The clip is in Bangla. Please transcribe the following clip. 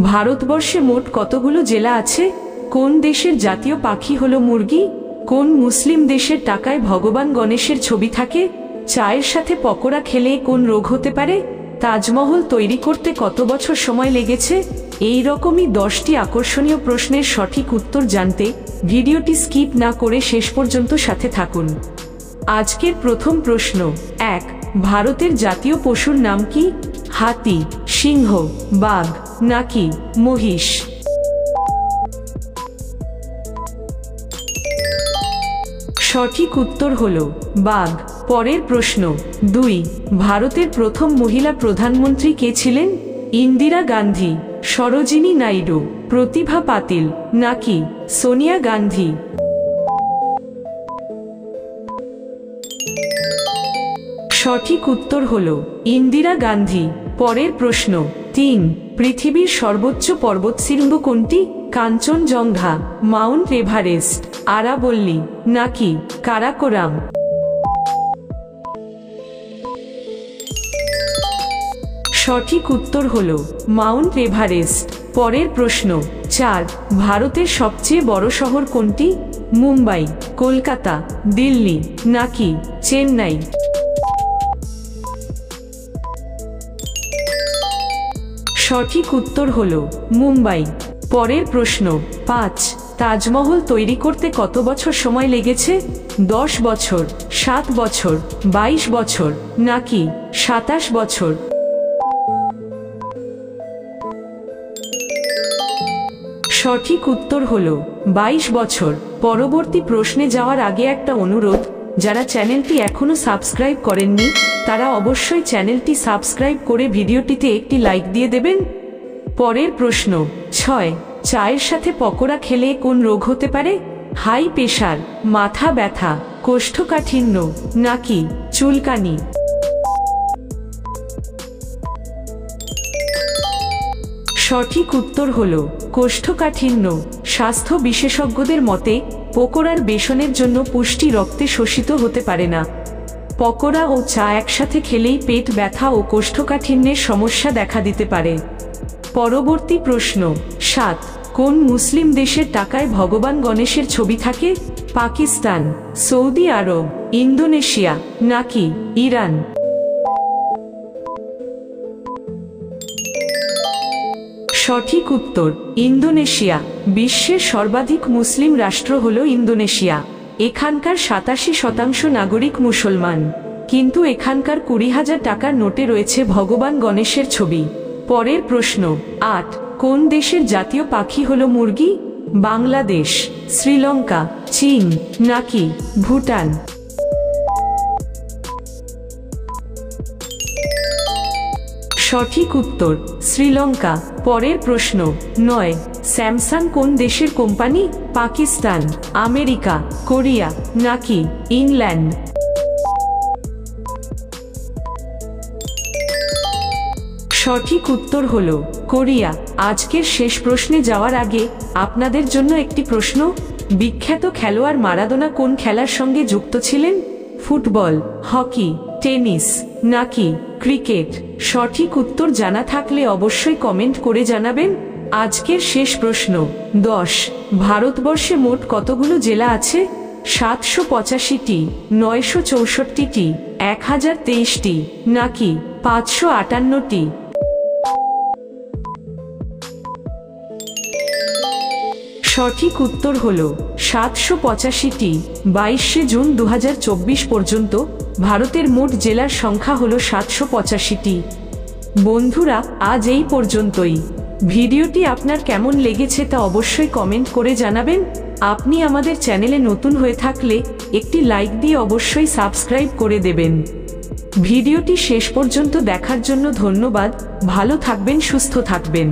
ভারতবর্ষে মোট কতগুলো জেলা আছে? কোন দেশের জাতীয় পাখি হলো মুরগি? কোন মুসলিম দেশের টাকায় ভগবান গণেশের ছবি থাকে? চায়ের সাথে পকোড়া খেলে কোন রোগ হতে পারে? তাজমহল তৈরি করতে কত বছর সময় লেগেছে? এই রকমই 10টি আকর্ষণীয় প্রশ্নের সঠিক উত্তর জানতে ভিডিওটি স্কিপ না করে শেষ পর্যন্ত সাথে থাকুন। আজকের প্রথম প্রশ্ন 1. ভারতের জাতীয় পশুর নাম কি? হাতি, সিংহ, বাঘ নাকি মহিষ? সঠিক উত্তর হলো বাঘ। পরের প্রশ্ন 2. ভারতের প্রথম মহিলা প্রধানমন্ত্রী কে ছিলেন? ইন্দিরা গান্ধী, সরোজিনী নাইডু, প্রতিভা পাতিল নাকি সোনিয়া গান্ধী? সঠিক উত্তর হলো ইন্দিরা গান্ধী। পরের প্রশ্ন 3. পৃথিবীর সর্বোচ্চ পর্বতশৃঙ্গ কোনটি? কাঞ্চনজঙ্ঘা, মাউন্ট এভারেস্ট, আরাবল্লী নাকি কারাকোরাম? সঠিক উত্তর হলো মাউন্ট এভারেস্ট। পরের প্রশ্ন 4. ভারতের সবচেয়ে বড় শহর কোনটি? মুম্বাই, কলকাতা, দিল্লি নাকি চেন্নাই? সঠিক উত্তর হলো মুম্বাই। পরের প্রশ্ন 5. তাজমহল তৈরি করতে কত বছর সময় লেগেছে? 10 বছর, 7 বছর, 22 বছর নাকি 27 বছর? সঠিক উত্তর হলো 22 বছর। পরবর্তী প্রশ্নে যাওয়ার আগে একটা অনুরোধ, যারা চ্যানেলটি এখনো সাবস্ক্রাইব করেননি তারা অবশ্যই চ্যানেলটি সাবস্ক্রাইব করে ভিডিওটিতে একটি লাইক দিয়ে দেবেন। পরের প্রশ্ন 6. চায়ের সাথে পকোড়া খেলে কোন রোগ হতে পারে? হাই প্রেশার, মাথা ব্যথা, কোষ্ঠকাঠিন্য নাকি চুলকানি? সঠিক উত্তর হলো কোষ্ঠকাঠিন্য। স্বাস্থ্য বিশেষজ্ঞদের মতে পকোড়ার বেসনের জন্য পুষ্টি রক্তে শোষিত হতে পারে না। পকোড়া ও চা একসাথে খেলেই পেট ব্যথা ও কোষ্ঠকাঠিন্যের সমস্যা দেখা দিতে পারে। পরবর্তী প্রশ্ন 7. কোন মুসলিম দেশের টাকায় ভগবান গণেশের ছবি থাকে? পাকিস্তান, সৌদি আরব, ইন্দোনেশিয়া নাকি ইরান? সঠিক উত্তর ইন্দোনেশিয়া। বিশ্বের সর্বাধিক মুসলিম রাষ্ট্র হল ইন্দোনেশিয়া। এখানকার 87% নাগরিক মুসলমান, কিন্তু এখানকার 20,000 টাকার নোটে রয়েছে ভগবান গণেশের ছবি। পরের প্রশ্ন 8. কোন দেশের জাতীয় পাখি হলো মুরগি? বাংলাদেশ, শ্রীলঙ্কা, চীন নাকি ভুটান? সঠিক উত্তর শ্রীলঙ্কা। পরের প্রশ্ন 9. স্যামসাং কোন দেশের কোম্পানি? পাকিস্তান, আমেরিকা, কোরিয়া নাকি ইংল্যান্ড? সঠিক উত্তর হলো কোরিয়া। আজকের শেষ প্রশ্নে যাওয়ার আগে আপনাদের জন্য একটি প্রশ্ন, বিখ্যাত খেলোয়াড় মারাদোনা কোন খেলার সঙ্গে যুক্ত ছিলেন? ফুটবল, হকি, টেনিস নাকি ক্রিকেট? সঠিক উত্তর জানা থাকলে অবশ্যই কমেন্ট করে জানাবেন। আজকের শেষ প্রশ্ন 10. ভারতবর্ষে মোট কতগুলো জেলা আছে? 785টি, 964টি, 1023টি নাকি 558টি? সঠিক উত্তর হলো 785টি। 22শে জুন 2024 পর্যন্ত ভারতের মোট জেলার সংখ্যা হলো 785টি। বন্ধুরা, আজ এই পর্যন্তই। ভিডিওটি আপনার কেমন লেগেছে তা অবশ্যই কমেন্ট করে জানাবেন। আপনি আমাদের চ্যানেলে নতুন হয়ে থাকলে একটি লাইক দিয়ে অবশ্যই সাবস্ক্রাইব করে দেবেন। ভিডিওটি শেষ পর্যন্ত দেখার জন্য ধন্যবাদ। ভালো থাকবেন, সুস্থ থাকবেন।